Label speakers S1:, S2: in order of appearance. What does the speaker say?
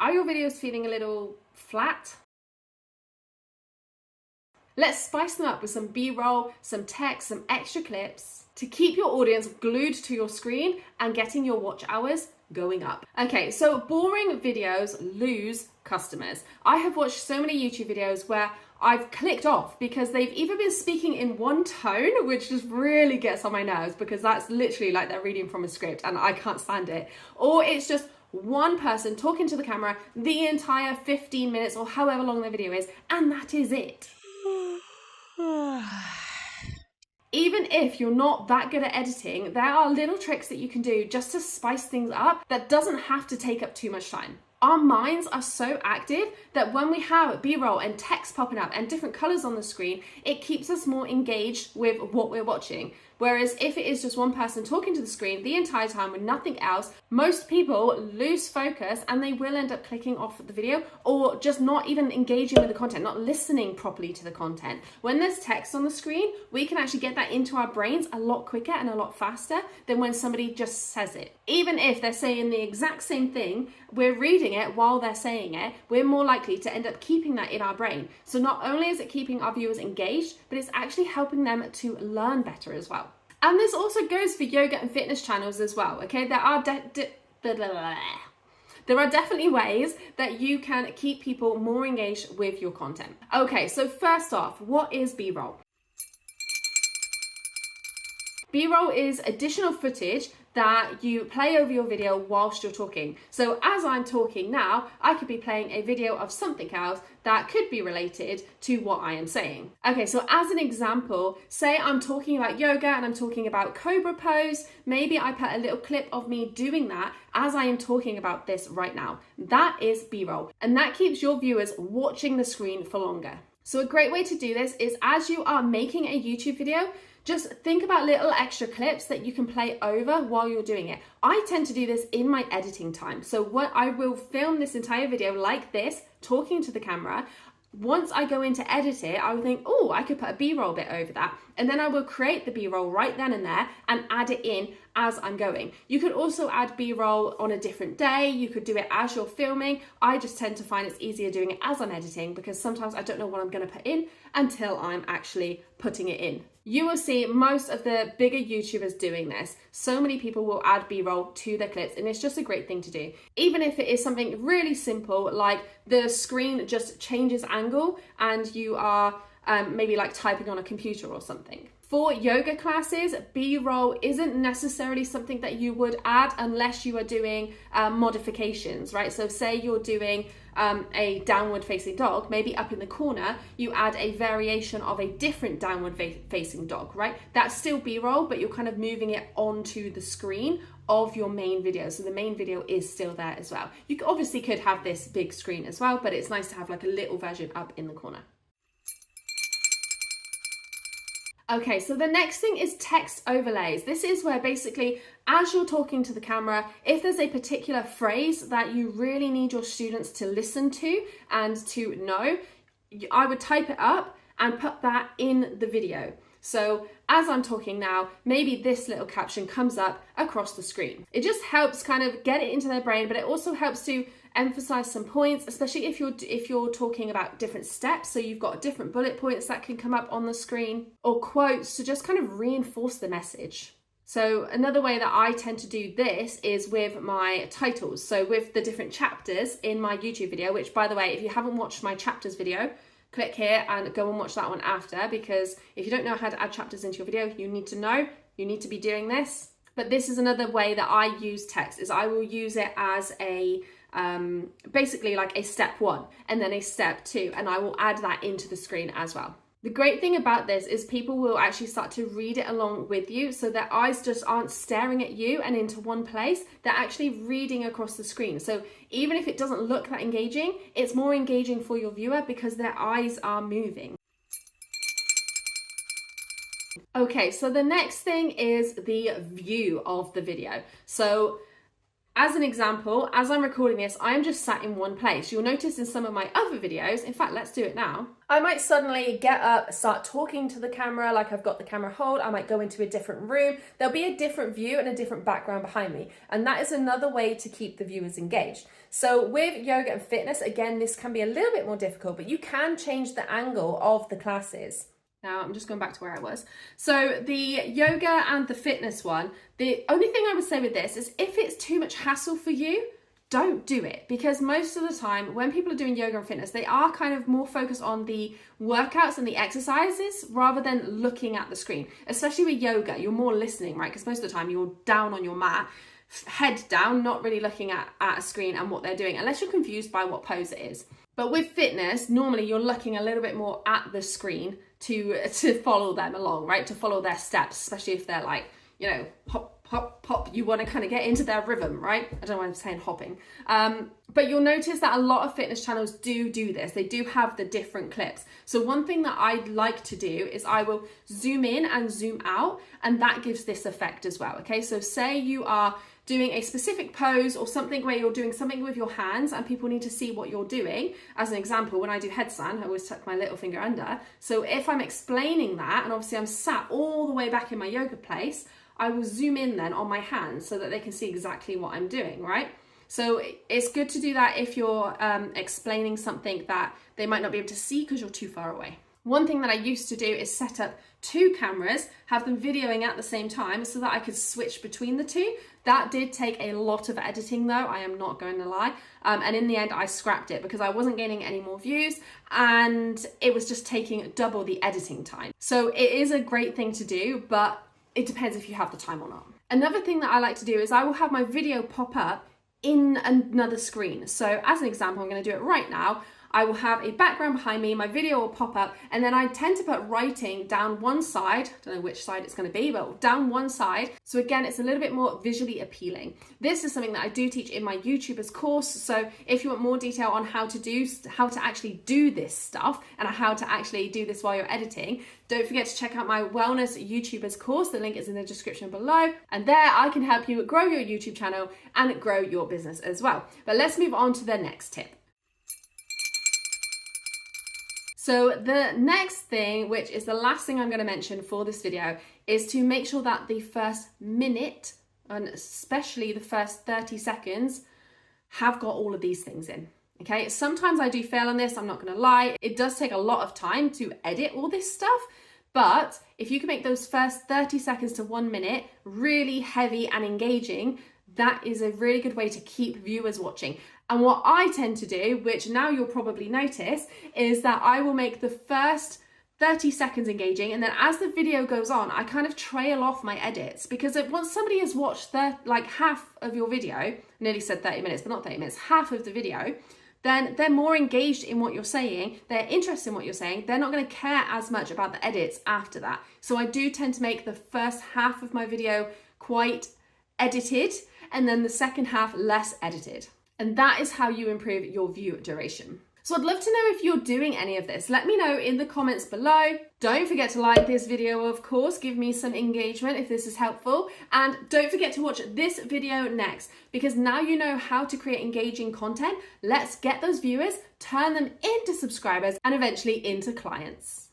S1: Are your videos feeling a little flat? Let's spice them up with some B-roll, some text, some extra clips to keep your audience glued to your screen and getting your watch hours going up. Okay, so boring videos lose customers. I have watched so many YouTube videos where I've clicked off because they've either been speaking in one tone, which just really gets on my nerves because that's literally like they're reading from a script and I can't stand it, or it's just one person talking to the camera the entire 15 minutes or however long the video is, and that is it. Even if you're not that good at editing, there are little tricks that you can do just to spice things up that doesn't have to take up too much time. Our minds are so active that when we have B-roll and text popping up and different colors on the screen, it keeps us more engaged with what we're watching. Whereas if it is just one person talking to the screen the entire time with nothing else, most people lose focus and they will end up clicking off the video or just not even engaging with the content, not listening properly to the content. When there's text on the screen, we can actually get that into our brains a lot quicker and a lot faster than when somebody just says it. Even if they're saying the exact same thing, we're reading it while they're saying it, we're more likely to end up keeping that in our brain. So not only is it keeping our viewers engaged, but it's actually helping them to learn better as well. And this also goes for yoga and fitness channels as well, okay? There are definitely ways that you can keep people more engaged with your content. Okay, so first off, what is B-roll? B-roll is additional footage that you play over your video whilst you're talking. So as I'm talking now, I could be playing a video of something else that could be related to what I am saying. Okay, so as an example, say I'm talking about yoga and I'm talking about cobra pose. Maybe I put a little clip of me doing that as I am talking about this right now. That is B-roll, and that keeps your viewers watching the screen for longer. So a great way to do this is as you are making a YouTube video, just think about little extra clips that you can play over while you're doing it. I tend to do this in my editing time. So what I will film this entire video like this, talking to the camera. Once I go in to edit it, I will think, oh, I could put a B-roll bit over that. And then I will create the B-roll right then and there and add it in as I'm going. You could also add B-roll on a different day. You could do it as you're filming. I just tend to find it's easier doing it as I'm editing because sometimes I don't know what I'm going to put in until I'm actually putting it in. You will see most of the bigger YouTubers doing this. So many people will add B-roll to their clips and it's just a great thing to do. Even if it is something really simple, like the screen just changes angle and you are maybe like typing on a computer or something. For yoga classes, B-roll isn't necessarily something that you would add unless you are doing modifications, right? So say you're doing a downward facing dog, maybe up in the corner, you add a variation of a different downward facing dog, right? That's still B-roll, but you're kind of moving it onto the screen of your main video. So the main video is still there as well. You obviously could have this big screen as well, but it's nice to have like a little version up in the corner. Okay, so the next thing is text overlays. This is where basically, as you're talking to the camera, if there's a particular phrase that you really need your students to listen to and to know, I would type it up and put that in the video. So as I'm talking now, maybe this little caption comes up across the screen. It just helps kind of get it into their brain, but it also helps to emphasize some points, especially if you're talking about different steps. So you've got different bullet points that can come up on the screen or quotes to just kind of reinforce the message. So another way that I tend to do this is with my titles. So with the different chapters in my YouTube video, which by the way, if you haven't watched my chapters video, click here and go and watch that one after, because if you don't know how to add chapters into your video, you need to know, you need to be doing this. But this is another way that I use text, is I will use it as a basically like a step 1 and then a step 2, and I will add that into the screen as well. The great thing about this is people will actually start to read it along with you, so their eyes just aren't staring at you and into one place, they're actually reading across the screen. So even if it doesn't look that engaging, it's more engaging for your viewer because their eyes are moving. Okay, so the next thing is the view of the video. So As an example, as I'm recording this, I'm just sat in one place. You'll notice in some of my other videos, in fact, let's do it now. I might suddenly get up, start talking to the camera like I've got the camera hold. I might go into a different room. There'll be a different view and a different background behind me. And that is another way to keep the viewers engaged. So with yoga and fitness, again, this can be a little bit more difficult, but you can change the angle of the classes. Now I'm just going back to where I was. So the yoga and the fitness one, the only thing I would say with this is if it's too much hassle for you, don't do it, because most of the time when people are doing yoga and fitness, they are kind of more focused on the workouts and the exercises rather than looking at the screen. Especially with yoga, you're more listening, right? Because most of the time you're down on your mat, head down, not really looking at a screen and what they're doing, unless you're confused by what pose it is. But with fitness, normally you're looking a little bit more at the screen to follow them along, right? To follow their steps, especially if they're like, you know, hop, hop, pop. You want to kind of get into their rhythm, right? I don't know why I'm saying hopping. But you'll notice that a lot of fitness channels do this. They do have the different clips. So one thing that I like to do is I will zoom in and zoom out, and that gives this effect as well, okay? So say you are doing a specific pose or something where you're doing something with your hands and people need to see what you're doing. As an example, when I do headstand, I always tuck my little finger under. So if I'm explaining that, and obviously I'm sat all the way back in my yoga place, I will zoom in then on my hands so that they can see exactly what I'm doing, right? So it's good to do that if you're explaining something that they might not be able to see because you're too far away. One thing that I used to do is set up 2 cameras, have them videoing at the same time so that I could switch between the 2. That did take a lot of editing though, I am not going to lie. And in the end I scrapped it because I wasn't getting any more views and it was just taking double the editing time. So it is a great thing to do, but it depends if you have the time or not. Another thing that I like to do is I will have my video pop up in another screen. So as an example, I'm going to do it right now. I will have a background behind me, my video will pop up, and then I tend to put writing down one side, don't know which side it's going to be, but down one side. So again, it's a little bit more visually appealing. This is something that I do teach in my YouTubers course. So if you want more detail on how to actually do this stuff and how to actually do this while you're editing, don't forget to check out my wellness YouTubers course. The link is in the description below. And there I can help you grow your YouTube channel and grow your business as well. But let's move on to the next tip. So the next thing, which is the last thing I'm going to mention for this video, is to make sure that the first minute, and especially the first 30 seconds, have got all of these things in. Okay, sometimes I do fail on this, I'm not going to lie. It does take a lot of time to edit all this stuff, but if you can make those first 30 seconds to 1 minute really heavy and engaging, that is a really good way to keep viewers watching. And what I tend to do, which now you'll probably notice, is that I will make the first 30 seconds engaging, and then as the video goes on, I kind of trail off my edits, because once somebody has watched like half of your video, I nearly said 30 minutes, but not 30 minutes, half of the video, then they're more engaged in what you're saying, they're interested in what you're saying, they're not going to care as much about the edits after that. So I do tend to make the first half of my video quite edited, and then the second half less edited. And that is how you improve your view duration. So I'd love to know if you're doing any of this. Let me know in the comments below. Don't forget to like this video, of course. Give me some engagement if this is helpful. And don't forget to watch this video next, because now you know how to create engaging content. Let's get those viewers, turn them into subscribers, and eventually into clients.